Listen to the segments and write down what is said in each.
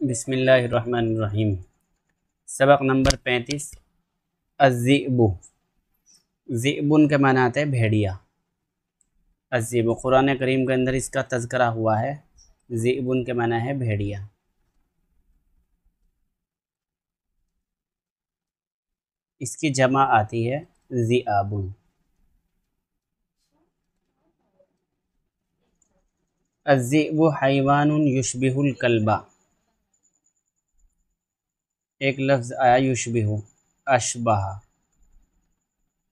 बिस्मिल्लाहिर्रहमानिर्रहीम। सबक नंबर 35। अज़्ज़िबु। ज़िबुन के माना आते हैं भेड़िया। अज़्ज़िबु कुरान करीम के अंदर इसका तज़करा हुआ है। ज़िबुन के माना है भेड़िया। इसकी जमा आती है ज़िआबुन। अज़्ज़िबु हैवानुन युशबिहुल कल्बा। एक लफ्ज़ आया युशबिहु, अशबहा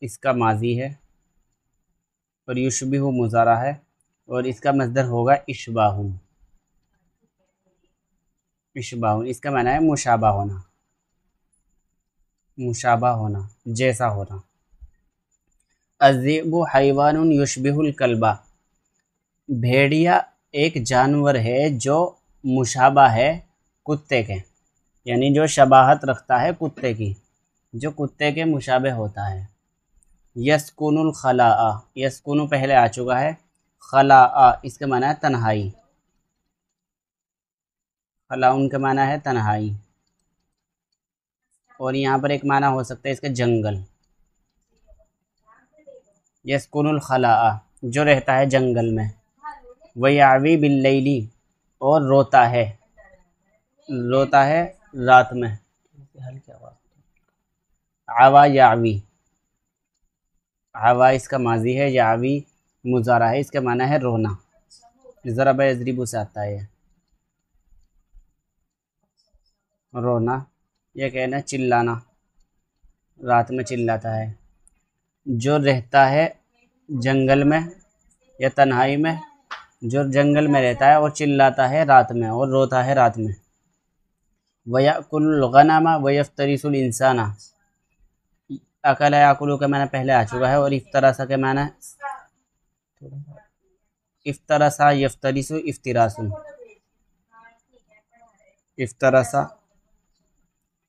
इसका माजी है और युशबिहु मुज़ारा है और इसका मज़दर होगा इशबाहुन। इशबाहुन इसका माना है मुशाबा होना, मुशाबा होना, जैसा होना। अज़्ज़िबु हैवानुन युशबिहुल कल्बा। भेड़िया एक जानवर है जो मुशाबा है कुत्ते के, यानी जो शबाहत रखता है कुत्ते की, जो कुत्ते के मुशाबे होता है। यस्कुनुल खलाआ, यस्कुनु पहले आ चुका है, खलाआ इसका माना है तन्हाई। खलाउन का माना है तन्हाई और यहाँ पर एक माना हो सकता है इसका जंगल। यस्कुनुल खलाआ जो रहता है जंगल में। वयावी बिल्लैली और रोता है, रोता है रात में। आवा यावी, आवा इसका माजी है, यावी मुजारा है, इसका माना है रोना। ज़रबा यज़रिबु से आता है रोना, यह कहना चिल्लाना, रात में चिल्लाता है। जो रहता है जंगल में या तन्हाई में, जो जंगल में रहता है और चिल्लाता है रात में और रोता है रात में। वयाकुलुल गनमा वयफ्तरिसुल इंसाना। अकल याकुलु का माना पहले आ चुका है और इफ्तरसा के माना इफ्तरसा यफ्तरिसु इफ्तिरासुन। इफ्तरसा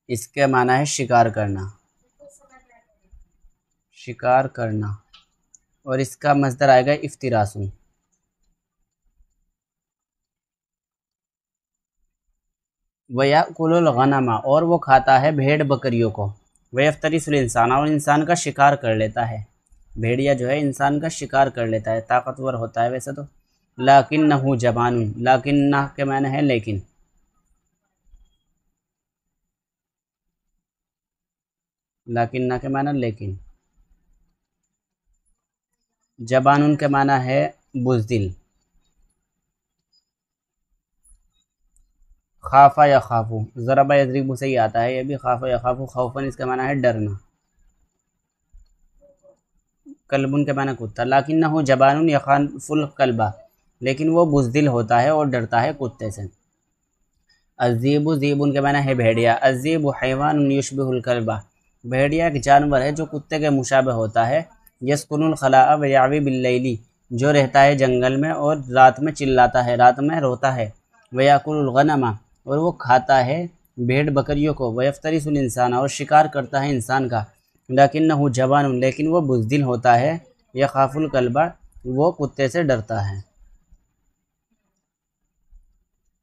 इसके माना है शिकार करना, शिकार करना और इसका मज़दर आएगा इफ्तिरासुन। वयाकुलुल गनमा और वो खाता है भेड़ बकरियों को। वयफ्तरिसुल इंसान और इंसान का शिकार कर लेता है। भेड़िया जो है इंसान का शिकार कर लेता है, ताकतवर होता है वैसे तो। लाकिन्नहु जबानुन, लाकिन्ना के माने है लेकिन, लाकिन्ना के माना लेकिन। जबानुन के माना है बुज़दिल। खाफा या खाफू, ज़रबा यज़रिबु से ही आता है, ये भी खाफा या खाफू। खौफन इसका माना है डरना। कल्बुन के माना कुत्ता। लाकिन्नहु जबानुन यखाफुल कल्बा, लेकिन वो बुज़दिल होता है और डरता है कुत्ते से। अज़ीबु ज़ीबुन के माना है भेड़िया। अज़ीबु हैवानुन युशबिहुल कल्बा। भेड़िया एक जानवर है जो कुत्ते के मुशाबे होता है। यस्कुनुल खलाअ व यावी बिल्लैली जो रहता है जंगल में और रात में चिल्लाता है, रात में रोता है। व याकुलुल गनमा और वो खाता है भेड़ बकरियों को। व यफ्तरिसुल इंसान और शिकार करता है इंसान का। लाकिन्नहु जबानुन लेकिन वो बुज़दिल होता है। यखाफुल कल्बा वो कुत्ते से डरता है।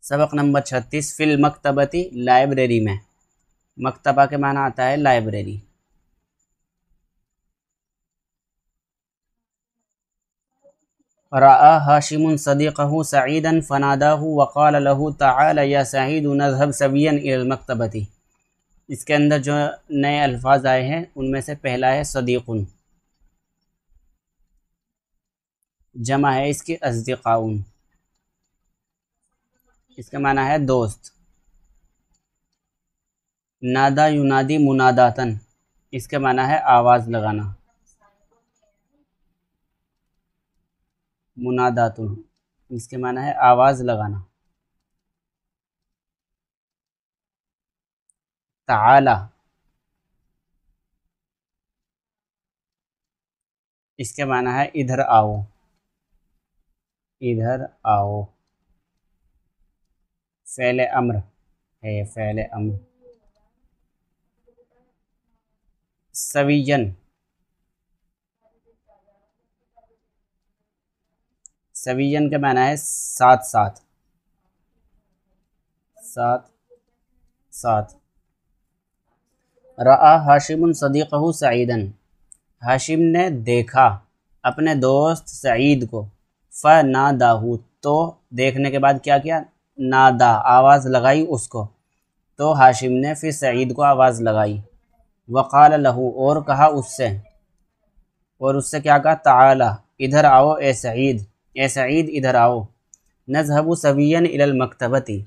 सबक नंबर 36। फिल मकतबती लाइब्रेरी में। मकतबा के माना आता है लाइब्रेरी। रआ हाशिमुन सदीक़हु सईदन फनादाहु वक़ाल लहु तआल या सईद नज़हब सवियन इलल मकतबती। इसके अंदर जो नए अल्फाज आए हैं उनमें से पहला है सदीक़ुन, जमा है इसकी अस्दिक़ाउन, इसका माना है दोस्त। नादा युनादी मुनादातन, इसका माना है आवाज़ लगाना। मुनादातुन इसके माना है आवाज़ लगाना। ताला इसके माना है इधर आओ, इधर आओ। फ़ेल अम्र है, फ़ेल अम्र। सवियन, सवियन का माना है साथ साथ, साथ 7। रआ हाशिमुन सदीक़हु सईदन, हाशिम ने देखा अपने दोस्त सईद को। फ़नादाहु, तो देखने के बाद क्या किया, नादा, आवाज़ लगाई उसको। तो हाशिम ने फिर सईद को आवाज़ लगाई। वक़ाल लहू, और कहा उससे, और उससे क्या कहा, ताला, इधर आओ ए सईद, ए सईद इधर आओ। नज़हबु सवियन इलल मकतबती,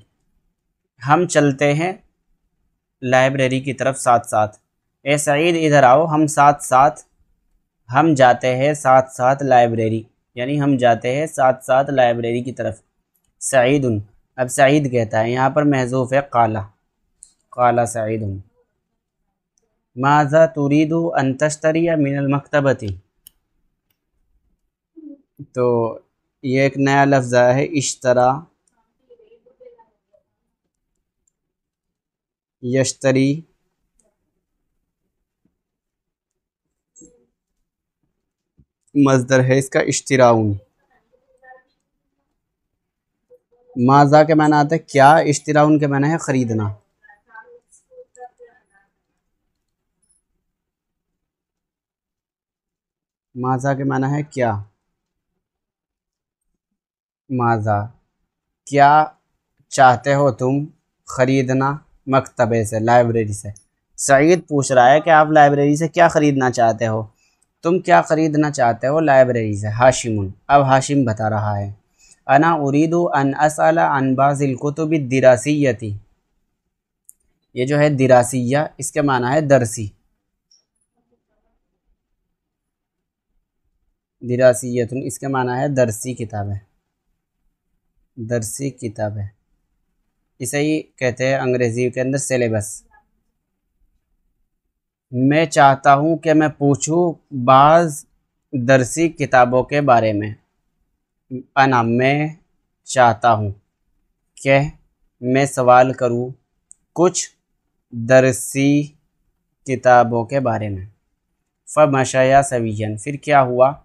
हम चलते हैं लाइब्रेरी की तरफ साथ साथ। ए सईद इधर आओ, हम साथ साथ, हम जाते हैं साथ साथ लाइब्रेरी, यानी हम जाते हैं साथ साथ लाइब्रेरी की तरफ। सईदुन, अब सईद कहता है, यहाँ पर महजूफ़ है काला, काला सईदुन। माज़ा तुरीदु अन तश्तरिया मिनल मकतबती, तो ये एक नया लफ्ज़ आया है, इश्तरा, यश्तरी, मज़दर है इसका इश्तिराउन। माज़ा के माना आता है क्या, इश्तिराउन के माना है ख़रीदना। माज़ा के माना है क्या, माज़ा, क्या चाहते हो तुम ख़रीदना, मकतबे से, लाइब्रेरी से। सईद पूछ रहा है कि आप लाइब्रेरी से क्या ख़रीदना चाहते हो, तुम क्या ख़रीदना चाहते हो लाइब्रेरी से। हाशिमुन, अब हाशिम बता रहा है, अना उरीदु अन असअला अन बाज़िल कुतुबि दिरासिय्यति, ये जो है दिरासिया, इसके माना है दरसी। दिरासियतुन, इसके माना है दरसी किताब है, दरसी किताब है। इसे ही कहते हैं अंग्रेज़ी के अंदर सिलेबस। मैं चाहता हूँ कि मैं पूछूँ बाज़ दरसी किताबों के बारे में। अना, मैं चाहता हूँ कि मैं सवाल करूँ कुछ दरसी किताबों के बारे में। फ़मशया सवियन, फिर क्या हुआ,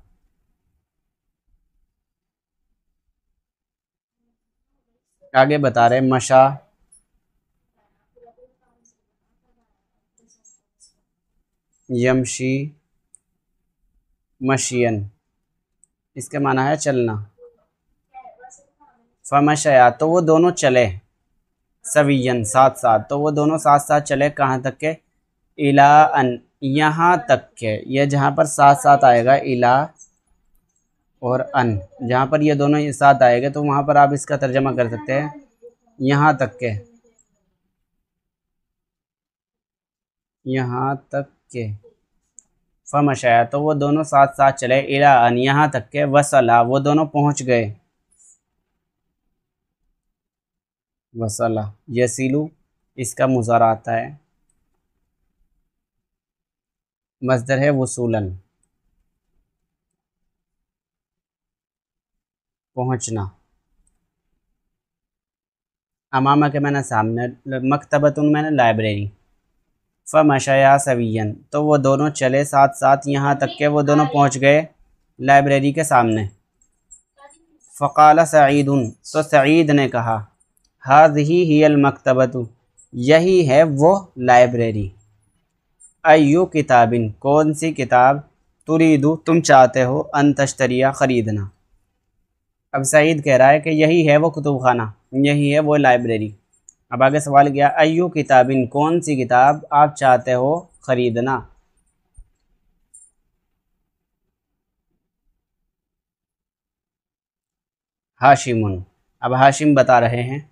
आगे बता रहे, मशा, यमशी, मशियन, इसके माना है चलना। फ़मशया, तो वो दोनों चले, सवियन, साथ साथ, तो वो दोनों साथ साथ चले, कहाँ तक के, इला अन, यहाँ तक के, ये जहाँ पर साथ साथ आएगा इला और अन, जहाँ पर ये दोनों एक साथ आएंगे तो वहाँ पर आप इसका तर्जमा कर सकते हैं यहाँ तक के, यहाँ तक के। फ़मशया, तो वो दोनों साथ साथ चले, इला अन, यहाँ तक के, वसला, वो दोनों पहुँच गए। वसला, यसीलु, इसका मुज़ारा आता है, मस्दर है वसूलन, पहुँचना। अमामा के मैंने सामने, मकतबतुन मैंने लाइब्रेरी। फ़मशया सवियन, तो वो दोनों चले साथ साथ, यहाँ तक के वो दोनों पहुँच गए लाइब्रेरी के सामने। फ़क़ाल सईदुन, तो सईद ने कहा, हाज़िही हियल मकतबतु, यही है वो लाइब्रेरी। अय्यु किताबिन, कौन सी किताब, तुरीदु, तुम चाहते हो, अन तश्तरिया, ख़रीदना। अब सईद कह रहा है कि यही है वो कुतुब खाना, यही है वो लाइब्रेरी। अब आगे सवाल किया, अय्यु किताबिन, कौन सी किताब आप चाहते हो ख़रीदना। हाशिमुन, अब हाशिम बता रहे हैं,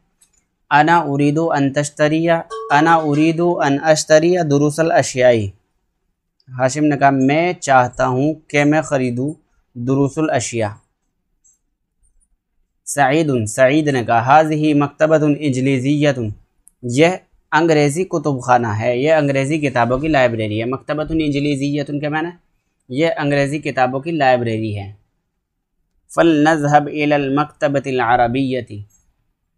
अना उरीदु अन तश्तरिया, अना उरीदु अन अश्तरिया दुरुसल अशियाई। हाशिम ने कहा, मैं चाहता हूँ कि मैं ख़रीदूँ दुरुसल अशिया। सईदुन, सईद ने कहा, हाज़िही मकतबतुन इंजलीज़ियतुन, यह अंग्रेज़ी कुतुब खाना है, यह अंग्रेज़ी किताबों की लाइब्रेरी है। मकतबतुन इंजलीज़ियतुन के माने, यह अंग्रेज़ी किताबों की लाइब्रेरी है। फ़ल नज़हब इलल मकतबतिल अरबिय्यति,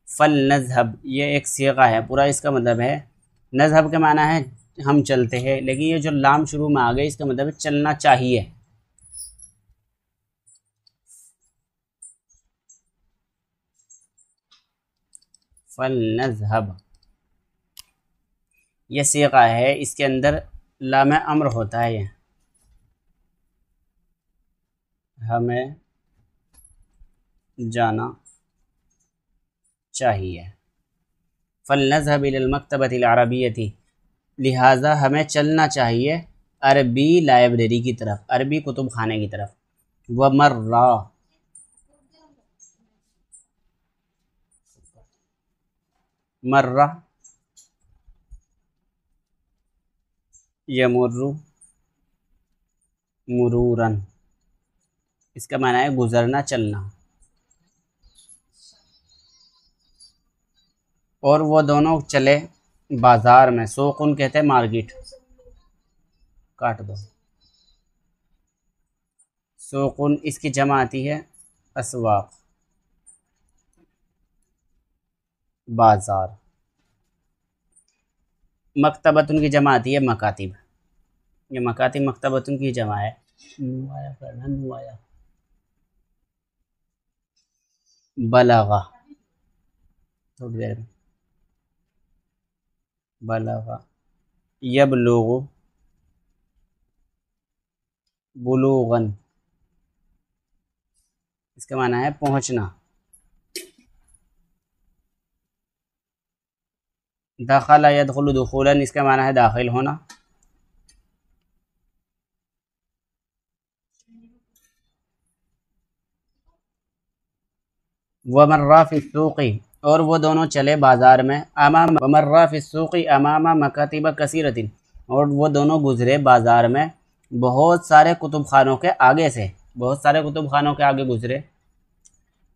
फ़ल नज़हब, ये एक सीगा है पूरा, इसका मतलब है, नज़हब के माना है हम चलते हैं, लेकिन ये जो लाम शुरू में आ गई इसका मतलब है चलना चाहिए। फ़ल नज़हब, ये सीगा है, इसके अंदर लाम अम्र होता है। ये हमें जाना चाहिए। फ़लनज़हब इलल मकतबतिल अरबिय्यति, लिहाजा हमें चलना चाहिए अरबी लाइब्रेरी की तरफ, अरबी कुतुब खाने की तरफ। वमर्रा, मर्रा यमुर्रु मुरूरन, इसका माना है गुजरना, चलना। और वो दोनों चले बाज़ार में, सूकुन कहते हैं मार्केट, काट दो। सूकुन इसकी जमा आती है अस्वाक, बाज़ार। मकतबतुन की जमा आती है मकातिब, ये मकातिब मकतबतुन की जमा है। नुआया करना, नुआया। बलगा, थोड़ी देर में, बलगा यबलुगु बुलूगन, इसका माना है पहुंचना। दखला यदखुलु दुखूलन, इसका माना है दाखिल होना। वमर्रा फिस्सूक़ी, और वो दोनों चले बाज़ार में, अमाम वमर्रा फिस्सूक़ी अमामा मकातिब कसीरतिन, और वो दोनों गुज़रे बाज़ार में बहुत सारे कुतुब खानों के आगे से, बहुत सारे कुतुब खानों के आगे गुज़रे।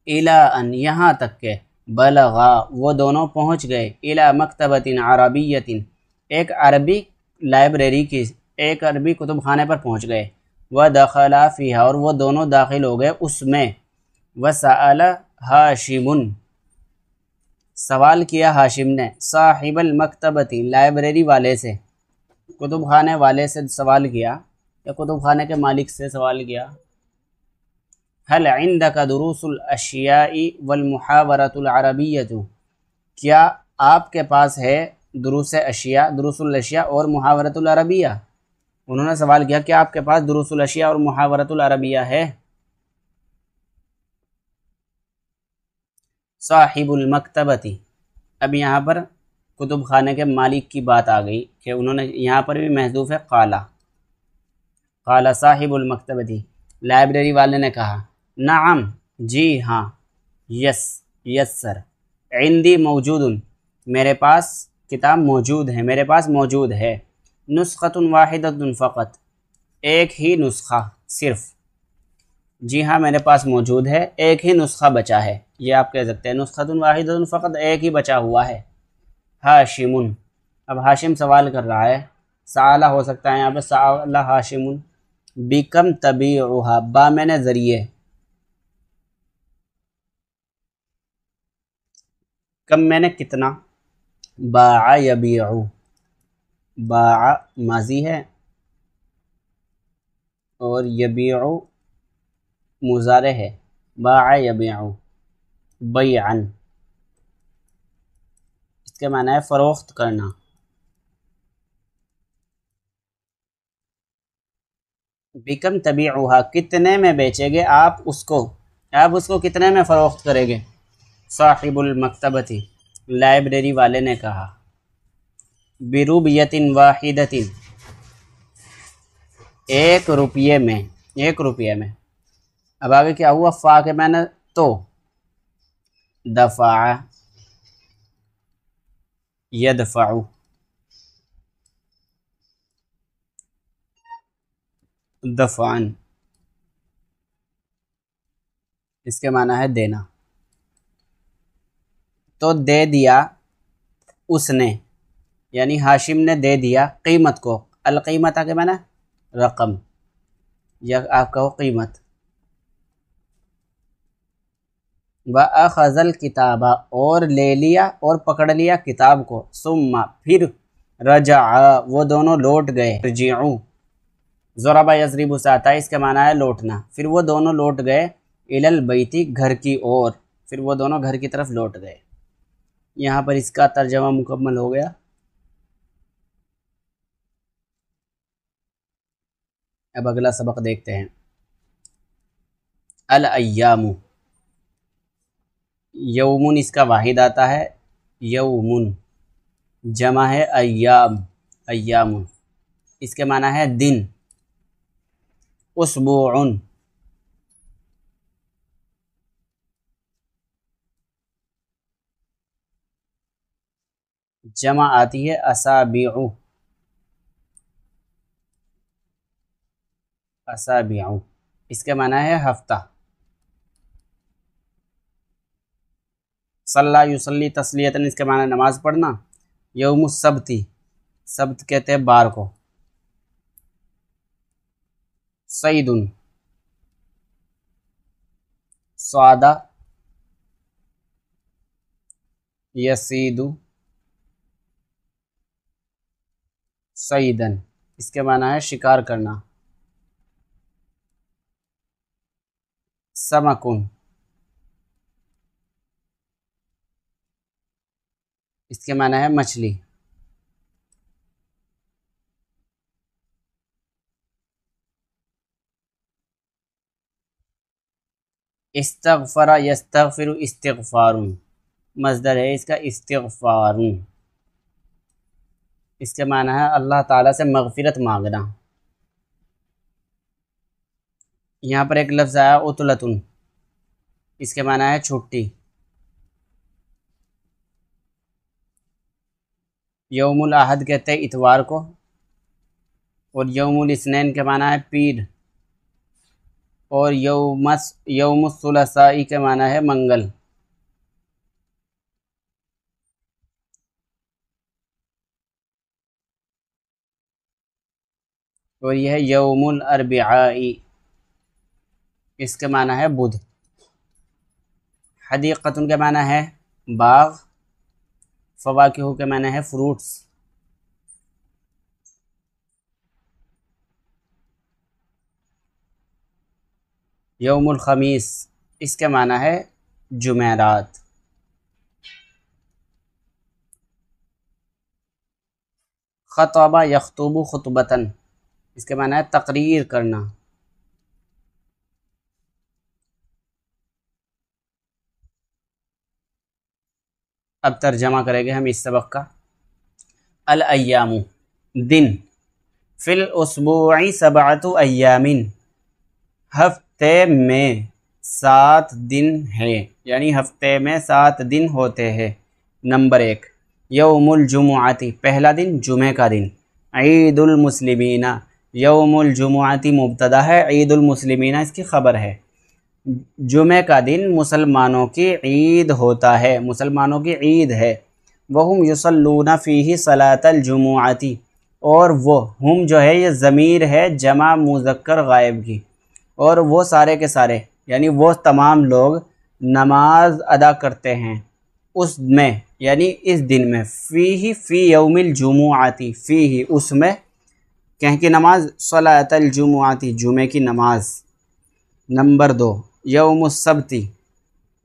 इला अन, यहाँ तक के, बलगा, वो दोनों पहुँच गए, इला मकतबतिन अरबियतिन, एक अरबी लाइब्रेरी की, एक अरबी कुतुब खाने पर पहुँच गए। व दखला फ़ीहा, और वो दोनों दाखिल हो गए उसमें। वसअल हाशिमुन, सवाल किया हाशिम ने, साहिबल मकतबती, लाइब्रेरी वाले से, कुतुब खाने वाले से सवाल किया, या कुतुब खाने के मालिक से सवाल किया। हल इंदका दुरूसुल अशियाई वल मुहावरतुल अरबिय्यतु, क्या आपके पास है दुरूस अशिया, दुरूसुल अशिया और मुहावरतुल अरबिया। उन्होंने सवाल किया क्या आपके पास दुरूसुल अशिया और मुहावरतुल अरबिया है। साहिबुल मकतबती, अब यहाँ पर कुतुब खाने के मालिक की बात आ गई कि उन्होंने, यहाँ पर भी महज़ूफ़ है काला, काला साहिबुल मकतबती, लाइब्रेरी वाले ने कहा, नाम, जी हाँ, यस, यस सर, इंदी मौजूदुन, मेरे पास किताब मौजूद है, मेरे पास मौजूद है। नुस्ख़तुन वाहिदतुन फ़क़त, एक ही नुस्खा सिर्फ़, जी हाँ मेरे पास मौजूद है, एक ही नुस्खा बचा है, ये आप कह सकते हैं, नुस्ख़तुन वाहिदतुन फ़क़त, एक ही बचा हुआ है। हाशिमुन, अब हाशिम सवाल कर रहा है, साला हो सकता है यहाँ पे, साला हाशिमुन, बिकम तबीउहा, बा मैंने ज़रिए, कम मैंने कितना, बाआ यबीउ, बाआ माजी है और यबीउ मुज़ारे है, बाआ यबीउ बैअन, इसके माना है फ़रोख्त करना। बिकम तबीउहा, कितने में बेचेंगे आप उसको, आप उसको कितने में फ़रोख्त करेंगे। साहिबुल मकतबती, लाइब्रेरी वाले ने कहा, बिरुबियतिन वाहिदतिन, एक रुपये में, एक रुपये में। अब आगे क्या हुआ, फ़ा के मैंने तो, दफ़ा यदफ़उ, दफ़ान, इसके माना है देना। तो दे दिया उसने, यानी हाशिम ने दे दिया कीमत को, अलकीमत आके माना रकम, या आप कहो कीमत। व अखज़ल किताबा, और ले लिया और पकड़ लिया किताब को, सुम्मा, फिर रजा, वो दोनों लौट गए, रजिऊ, ज़रबा यज़रिबु साता, इसका माना है लौटना, फिर वो दोनों लौट गए, इलल बैती, घर की ओर, फिर वो दोनों घर की तरफ लौट गए। यहाँ पर इसका तर्जमा मुकम्मल हो गया। अब अगला सबक देखते हैं। अल अय्यामु, यौमुन इसका वाहिद आता है, यौमुन जमा है अय्याम, अय्यामुन इसके माना है दिन। उसबुउन जमा आती है असाबिउ, असाबिउ इसके माना है हफ्ता। सल्ला युसल्ली तस्लियतन इसके माना नमाज पढ़ना। यौमुस सब्ती, सब्त कहते हैं बार को। सईदुन स्वादा, यसीदु सईदन इसके माना है शिकार करना। समकुन इसके माना है मछली। इस्तगफरा यस्तगफिरु इस्तिगफारुन मज़दर है इसका इस्तिगफारुन, इसके माना है अल्लाह ताला से मग़फ़िरत मांगना। यहाँ पर एक लफ्ज़ आया उतलतुन, इसके माना है छुट्टी। यौमुल अहद कहते हैं इतवार को, और यौमुल इस्नैन के माना है पीर, और यौमुस सुलसाई के माना है मंगल। और यह है यौमुल अरबिआई, इसके माना है बुध। हदीक़तुन के माना है बाग, फ़वाकिहु के माना है फ्रूट्स। यौमुल ख़मीस इसके माना है जुमेरात। ख़तबा यख़्तुबु ख़ुतबतन इसके माना है तकरीर करना। अब तर्जमा करेंगे हम इस सबक का। अल अय्यामु दिन, फिल उसबुई सबअतु अय्यामिन हफ्ते में 7 दिन है, यानी हफ्ते में 7 दिन होते हैं। नंबर 1 यौमुल जुमुआती पहला दिन जुमे का दिन। ईदुल मुस्लिमीना, यौमुल जुमुआती मुब्तदा है, ईदुल मुस्लिमीना इसकी ख़बर है। जुमे का दिन मुसलमानों की ईद होता है, मुसलमानों की ईद है। वहुम युसल्लूना फ़ीही सलातल जुमुआती, और वो हम जो है ये ज़मीर है जमा मुज़क्कर गायब की, और वो सारे के सारे यानी वो तमाम लोग नमाज अदा करते हैं उसमें, यानी इस दिन में। फ़ीही फ़ी यौमिल जुमुआती, फ़ीही उसमें कह की नमाज, सलातल जुमुआती जुमे की नमाज। नंबर 2 यौमुस सब्ती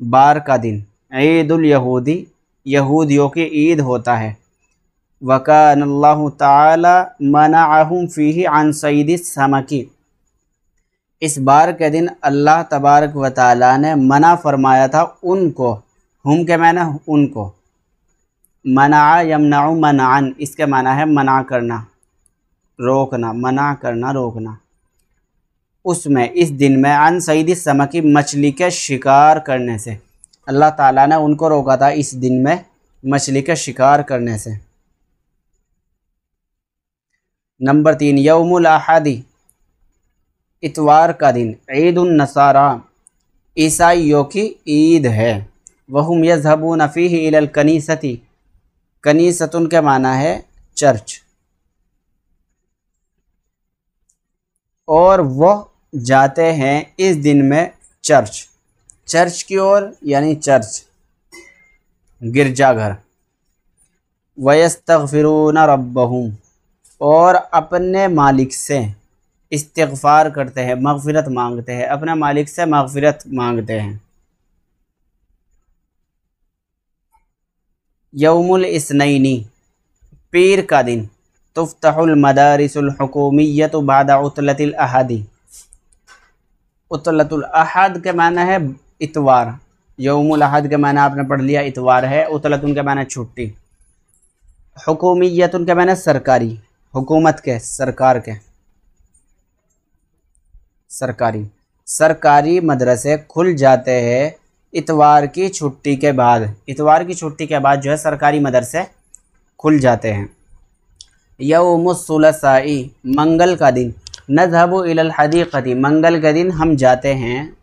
बार का दिन। ईदुल यहूदी यहूदियों की ईद होता है। वकानल्लाहु ताला मनाअहुम फ़ीही अन सय्यदिस समकी, इस बार के दिन अल्लाह तबारक व ताला ने मना फरमाया था उनको, हम के माना उनको, मना यमनाउ मनान इसके माना है मना करना, रोकना, मना करना, रोकना। उसमें इस दिन में अन सय्यदिस समकी मछली के शिकार करने से, अल्लाह ताला ने उनको रोका था इस दिन में मछली के शिकार करने से। नंबर 3 यौमुल अहदी इतवार का दिन। ईदुन नसारा ईसाइयों की ईद है। वहुम यज़हबून फ़ीही इलल कनीसती, कनीसतुन के माना है चर्च, और वह जाते हैं इस दिन में चर्च, चर्च की ओर यानी चर्च गिरजाघर। वयस्तग़फिरून रब्बहुम, और अपने मालिक से इस्तिग़फ़ार करते हैं, मग़फ़िरत मांगते हैं, अपने मालिक से मग़फ़िरत मांगते हैं। यौमुल इस्नैनी पीर का दिन। तुफ्तहुल मदारिसुल हुकूमिय्यतु बादा उतलतिल अहदी। उतलतुल अहद के माना है इतवार, यौमुल अहद के माना आपने पढ़ लिया इतवार है। उतलतुन के माना छुट्टी। हुकूमियतुन के माना सरकारी, हुकूमत के, सरकार के, सरकारी। सरकारी मदरसे खुल जाते हैं इतवार की छुट्टी के बाद। इतवार की छुट्टी के बाद जो है सरकारी मदरसे खुल जाते हैं। यौमुस्सुलसाई, मंगल का दिन। नज़हबु इलल हदीक़ती, मंगल के दिन हम जाते हैं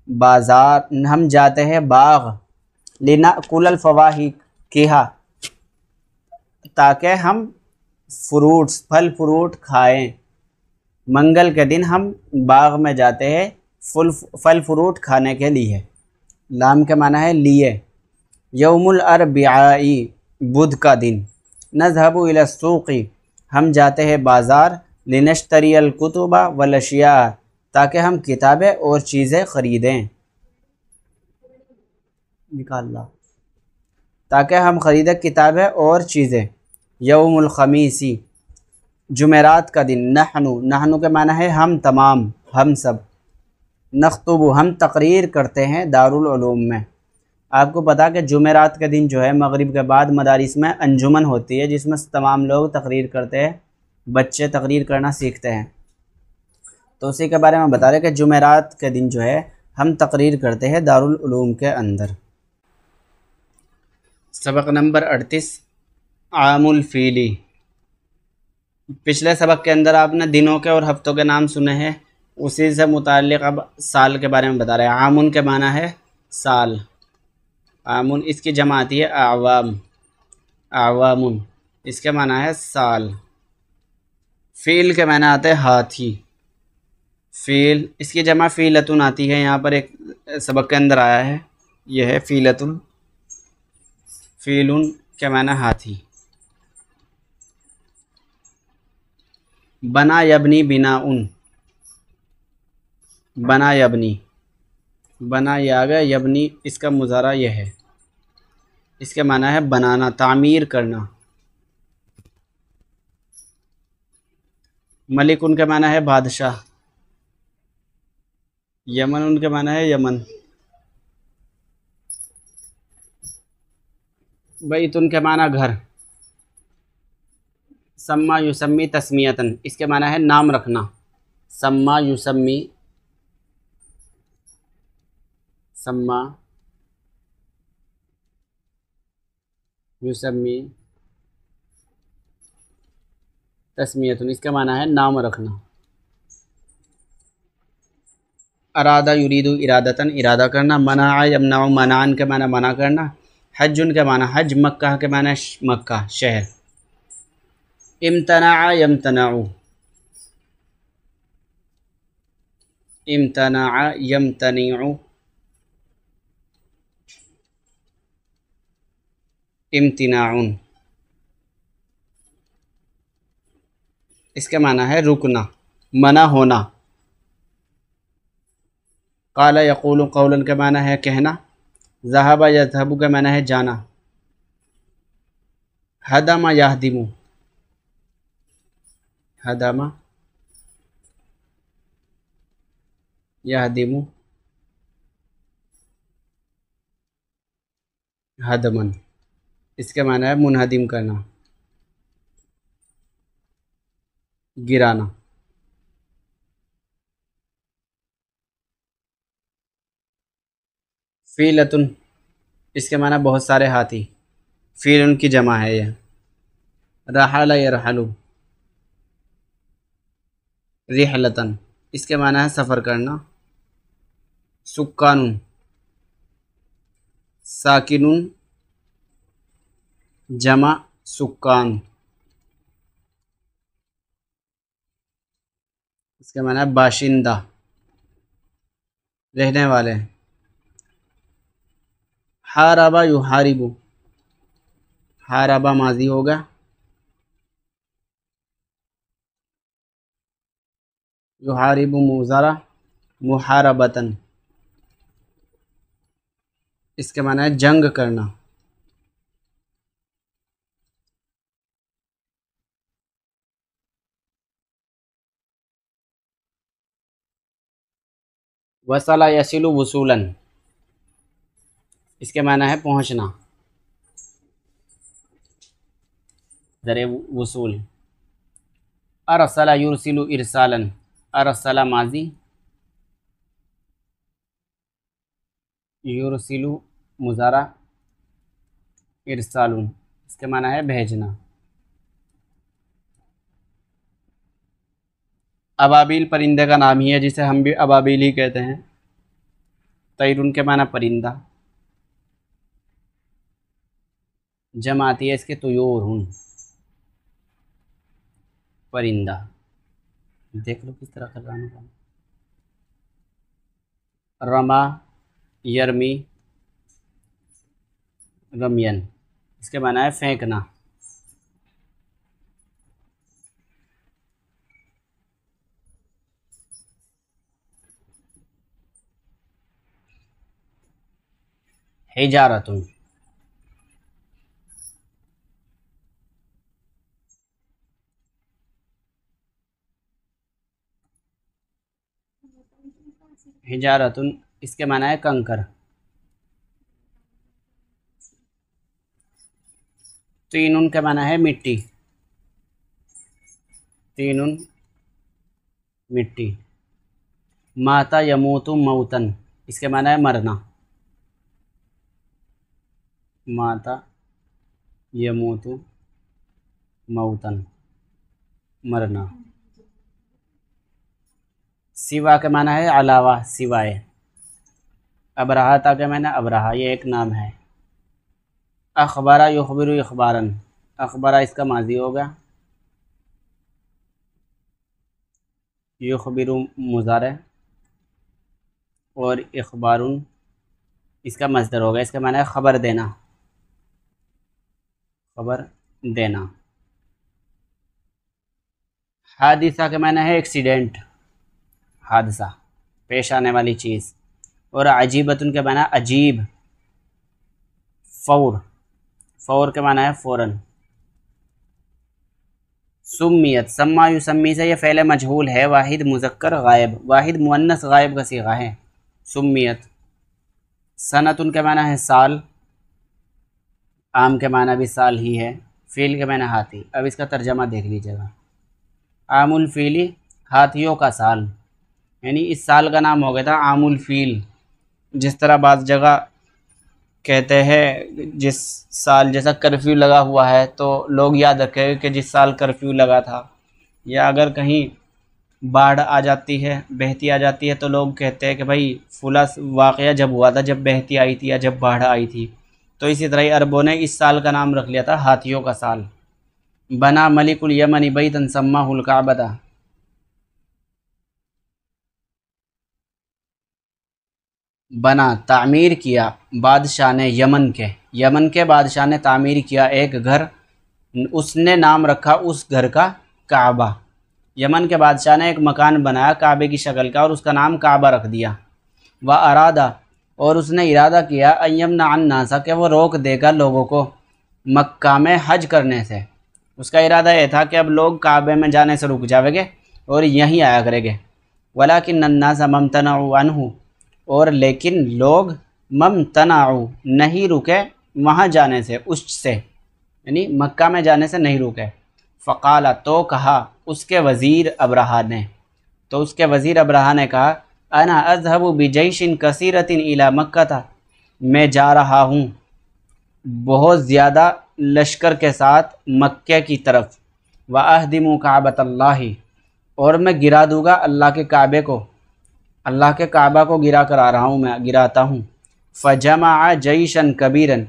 बाज़ार, हम जाते हैं बाग। लिनाकुलल फ़वाकिहा, ताकि हम फ्रूट्स, फल फ्रूट खाएं। मंगल के दिन हम बाग में जाते हैं फल फ्रूट खाने के लिए। लाम के माना है लिए। यौमुल अरबिआई, बुध का दिन। नज़हबु इला सूक़ी, हम जाते हैं बाज़ार। लिनश्तरियल कुतुबा वल अशिया, ताकि हम किताबें और चीज़ें ख़रीदें। निकालना, ताकि हम ख़रीदें किताबें और चीज़ें। यौमुल ख़मीसी, जुमेरात का दिन। नहनु, नहनु के माना है हम तमाम, हम सब। नख्तुबु, हम तकरीर करते हैं दारुल उलूम में। आपको पता कि जुमेरात के दिन जो है मगरिब के बाद मदारिस में अंजुमन होती है, जिसमें तमाम लोग तकरीर करते हैं, बच्चे तकरीर करना सीखते हैं। तो उसी के बारे में बता रहे कि जुमेरात के दिन जो है हम तकरीर करते हैं दारुल उलूम के अंदर। सबक नंबर 38, आमुल फ़ीली। पिछले सबक के अंदर आपने दिनों के और हफ्तों के नाम सुने हैं, उसी से मुताल्लिक़ अब साल के बारे में बता रहे हैं। आमुन के माना है साल। आमुन इसकी जमा आती है आवाम, आवामुन इसके माना है साल। फ़ील के माना आते हैं हाथी। फ़ील इसकी जमा फ़ीलतुन आती है, यहाँ पर एक सबक के अंदर आया है, यह है फ़ीलतुन। फ़ीलुन के माना हाथी। बना यबनी बिनाउन, बना यबनी, बना या गया, यबनी इसका मुज़ारा यह है, इसके माना है बनाना, तामीर करना। मलिक उनके माना है बादशाह। यमन उनके माना है यमन। बैत उनके माना घर। सम्मा युसम्मी तस्मियतन, इसके माना है नाम रखना। सम्मा युसम्मी, सम्मा युसम्मी तस्मियतुन, इसका माना है नाम रखना। अरादा युरीदु इरादतन, इरादा करना। मना यमना, मनान के माना मना करना। हज्जुन के माना हज। मक्का के माना मक्का शहर। इम्तना यमतनाउ, इम्तना यमतनीउ, इम्तिनाउन इसके माना है रुकना, मना होना। काला यक़ूलु क़ौलन के माना है कहना। ज़हबा यज़हबु के माना है जाना। हदमा यहदिमु, हदमा यहदिमु, हदमन इसके माना है मुनहदिम करना, गिराना। फ़ीलतुन इसके माना बहुत सारे हाथी। फ़ील उनकी जमा है यह। रहाला यरहलु, रिहलतन इसके माना है सफ़र करना। सुक्कानुन, साकिनुन जमा सुक्कान इसके माना है बाशिंदा, रहने वाले। हाराबा युहारिबु, हाराबा माजी होगा। युहारिबु मुज़ारा, मुहारबतन इसके माना है जंग करना। वसला यसिलु वसूलन, इसके माना है पहुँचना, ज़रे वसूल। अरसला युरसिलु इरसालन, अरसला माजी, युरसिलु मुज़ारा, इरसालुन इसके माना है भेजना। अबाबिल परिंदे का नाम ही है, जिसे हम भी अबाबिल ही कहते हैं। तैरुन के माना परिंदा, जम आती है इसके तुयूरुन, परिंदा। देख लो किस तरह कर रहा हूँ। रमा यरमी, रमियन इसके माना है फेंकना। हिजारतुन, हिजारतुन इसके माना है कंकर। तीनुन के माना है मिट्टी, तीनुन मिट्टी। माता यमूतु मौतन इसके माना है मरना, माता यमूतु मौतन मरना। सिवा के माना है अलावा, सिवाय। अबरहाता के माना अबरहा, ये एक नाम है। अखबारा युखबिरु इखबारन, अखबारा इसका माजी होगा, युखबिरु मुज़ारे, और इखबारुन इसका मस्दर होगा, इसका माना है ख़बर देना, ख़बर देना। हादिसा के माना है एक्सीडेंट, हादसा पेश आने वाली चीज़। और अजीबतुन के माना अजीब, फ़ौर, फ़ौर के माना है फ़ौरन। सुम्मियत, सम्मा युसम्मी से ये फ़ेल मजहूल है, वाहिद मुज़क्कर गायब, वाहिद मुअन्नस गायब का सीगा है। सुम्मियत। सनतुन के माना है साल, आम के माना भी साल ही है, फ़ील के माना हाथी। अब इसका तर्जमा देख लीजिएगा। आमुल फ़ीली, हाथियों का साल, यानी इस साल का नाम हो गया था आमुल फ़ील। जिस तरह बाज़ जगह कहते हैं जिस साल जैसा कर्फ्यू लगा हुआ है तो लोग याद रखें कि जिस साल कर्फ्यू लगा था, या अगर कहीं बाढ़ आ जाती है, बहती आ जाती है, तो लोग कहते हैं कि भाई फुला वाक़या जब हुआ था, जब बहती आई थी या जब बाढ़ आई थी। तो इसी तरह अरबों ने इस साल का नाम रख लिया था हाथियों का साल। बना मलिकुल यमनी बैतन सम्माहुल काबा, बना तामीर किया बादशाह ने यमन के बादशाह ने तामीर किया एक घर, उसने नाम रखा उस घर का काबा। यमन के बादशाह ने एक मकान बनाया काबे की शक्ल का और उसका नाम काबा रख दिया। व अरादा, और उसने इरादा किया अय्यमना अन्नासा, कि वो रोक देगा लोगों को मक्का में हज करने से। उसका इरादा यह था कि अब लोग काबे में जाने से रुक जाएंगे और यहीं आया करेंगे। वलाकिन अन्नासा ममतनउ अन्हु, और लेकिन लोग ममतनाउ नहीं रुके वहाँ जाने से, उससे यानी मक्का में जाने से नहीं रुके। फ़काला, तो कहा उसके वज़ीर अबरहा ने, तो उसके वज़ीर अबरहा ने कहा अना अज़हबु बिजैशिन कसीरतिन इला मक्का था, मैं जा रहा हूँ बहुत ज़्यादा लश्कर के साथ मक्के की तरफ। व अहदिमु काबतल्लाहि, और मैं गिरा दूँगा अल्लाह के काबे को, अल्लाह के काबा को गिरा कर आ रहा हूँ, मैं गिराता हूँ। फ़जमा जैशन कबीरन,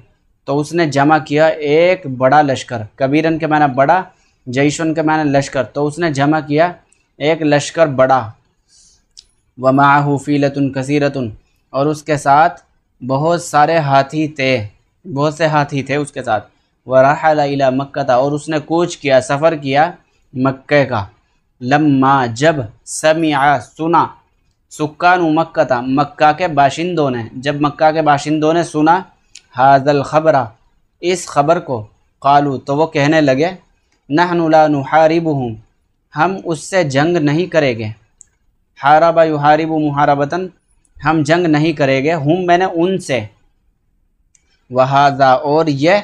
तो उसने जमा किया एक बड़ा लश्कर, कबीरन के माना बड़ा, जैशन के माना लश्कर, तो उसने जमा किया एक लश्कर बड़ा। व माहू फ़ीलतुन कसीरतुन, और उसके साथ बहुत सारे हाथी थे, बहुत से हाथी थे उसके साथ। व रहल इला मक्का था, और उसने कूच किया, सफ़र किया मक्के का। लम्मा, जब, समिआ सुना, सुक्कान मक्का था, मक्का के बाशिंदों ने, जब मक्का के बाशिंदों ने सुना हाज़ल ख़बरा, इस ख़बर को, क़ालू, तो वो कहने लगे नहनु ला नुहारिबुहुम, हम उससे जंग नहीं करेंगे। हारबा युहारिबु मुहारबतन, हम जंग नहीं करेंगे, हुम मैंने उनसे, वहाज़ा और यह,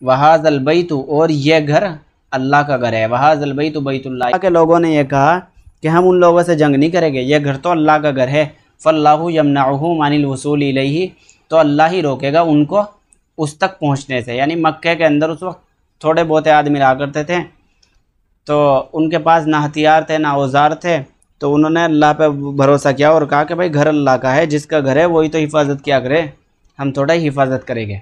वहाज़ल बैतु और यह घर अल्लाह का घर है, वहाज़ल बैतु बैतुल्लाह के लोगों ने यह कहा कि हम उन लोगों से जंग नहीं करेंगे, यह घर तो अल्लाह का घर है। फ़ल्लाहु यमनअहु अनिल वसूल इलैहि, तो अल्लाह ही रोकेगा उनको उस तक पहुँचने से। यानी मक्के के अंदर उस वक्त थोड़े बहुत आदमी रहा करते थे, तो उनके पास ना हथियार थे ना औजार थे, तो उन्होंने अल्लाह पे भरोसा किया और कहा कि भाई घर अल्लाह का है, जिसका घर है वही तो हिफाजत किया करे, हम थोड़ा ही हिफाजत करेंगे।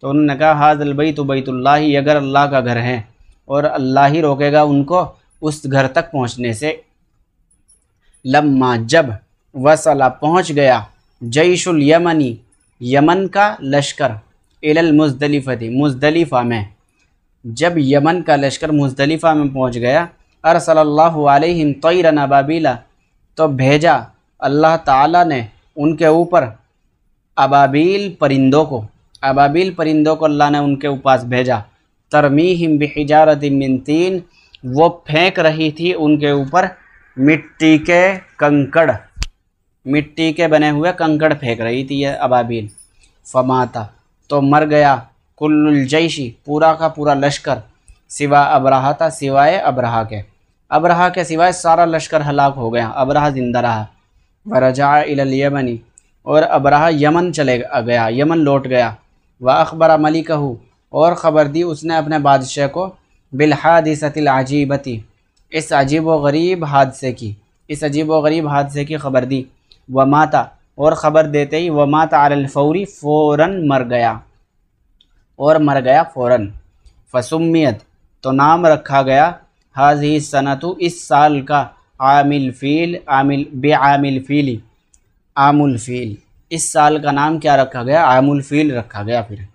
तो उन्होंने कहा हाज़िल बैतु बैतुल्लाह, ये घर अल्लाह का घर है और अल्लाह ही रोकेगा उनको उस घर तक पहुँचने से। लम्मा जब, वसला पहुँच गया, जैशुल यमनी यमन का लश्कर, इलल मुज़दलिफ़ती मुज़दलिफ़ा में, जब यमन का लश्कर मुज़दलिफ़ा में पहुँच गया, अरसलल्लाहु अलैहिम तैरन अबाबीला, तो भेजा अल्लाह ताला ने उनके ऊपर अबाबील परिंदों को, अबाबील परिंदों को अल्लाह ने उनके पास भेजा। तरमीहिम बिहिजारतिन मिन तीन, वो फेंक रही थी उनके ऊपर मिट्टी के कंकड़, मिट्टी के बने हुए कंकड़ फेंक रही थी यह अबाबील। फमाता, तो मर गया, कुल्लुल जैशी, पूरा का पूरा लश्कर, सिवा अबरहा था, सिवाय अबरहा के, अबरहा के सिवाय सारा लश्कर हलाक हो गया, अबरहा जिंदा रहा। वरजा इलल यमनी, और अबरहा यमन चले गया, यमन लौट गया। व अखबरा मलिकहू, और ख़बर दी उसने अपने बादशाह को, बिलहादिसतिल अजीबती, इस अजीब व गरीब हादसे की, इस अजीब व गरीब हादसे की ख़बर दी। व माता, और ख़बर देते ही, व माता अलल फौरी, फ़ौरन मर गया, और मर गया फ़ौरन। फसुम्मियत, तो नाम रखा गया, हाज़िही सनतु, इस साल का, आमिल फ़ील, आमिल बेआमिल फ़ीली, आमुल फ़ील, इस साल का नाम क्या रखा गया, आमुल फ़ील रखा गया। फिर